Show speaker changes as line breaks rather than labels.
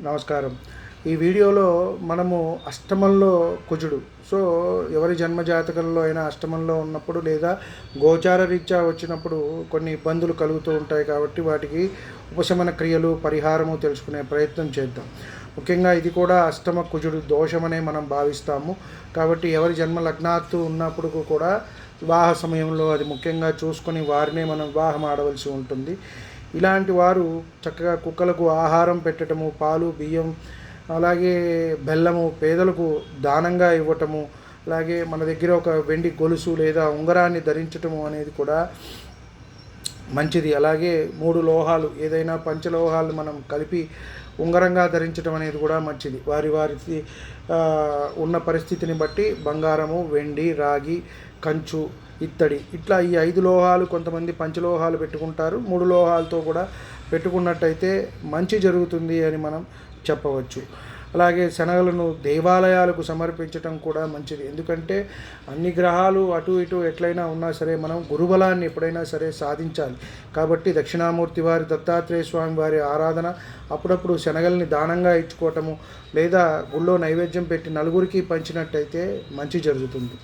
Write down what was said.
నమస్కారం. ఈ వీడియోలో మనము అష్టమంలో కుజుడు. సో, ఎవరి జన్మ జాతకంలో అయినా అష్టమంలో ఉన్నప్పుడు లేదా గోచార రీత్యా వచ్చినప్పుడు కొన్ని ఇబ్బందులు కలుగుతూ ఉంటాయి కాబట్టి వాటికి ఉపశమన క్రియలు, పరిహారము తెలుసుకునే ప్రయత్నం చేద్దాం. ముఖ్యంగా ఇది కూడా అష్టమ కుజుడు దోషమనే మనం భావిస్తాము. కాబట్టి ఎవరి జన్మ లగ్నాత్తు ఉన్నప్పుడు కూడా వివాహ సమయంలో అది ముఖ్యంగా చూసుకొని వారినే మనం వివాహం ఆడవలసి ఉంటుంది. ఇలాంటి వారు చక్కగా కుక్కలకు ఆహారం పెట్టడము, పాలు, బియ్యం, అలాగే బెల్లము పేదలకు దానంగా ఇవ్వటము, అలాగే మన దగ్గర ఒక వెండి గొలుసు లేదా ఉంగరాన్ని ధరించటము అనేది కూడా మంచిది. అలాగే 3 లోహాలు ఏదైనా పంచలోహాలు మనం కలిపి ఉంగరంగా ధరించడం అనేది కూడా మంచిది. వారి ఉన్న పరిస్థితిని బట్టి బంగారము, వెండి, రాగి, కంచు, ఇత్తడి ఇట్లా ఈ 5 లోహాలు, కొంతమంది పంచలోహాలు పెట్టుకుంటారు. 3 లోహాలతో కూడా పెట్టుకున్నట్టయితే మంచి జరుగుతుంది అని మనం చెప్పవచ్చు. అలాగే శనగలను దేవాలయాలకు సమర్పించటం కూడా మంచిది. ఎందుకంటే అన్ని గ్రహాలు అటు ఇటు ఎట్లయినా ఉన్నా సరే మనం గురుబలాన్ని ఎప్పుడైనా సరే సాధించాలి. కాబట్టి దక్షిణామూర్తి వారి, దత్తాత్రేయ స్వామి వారి ఆరాధన, అప్పుడప్పుడు శనగల్ని దానంగా ఇచ్చుకోవటము లేదా గుళ్ళో నైవేద్యం పెట్టి నలుగురికి పంచినట్టయితే మంచి జరుగుతుంది.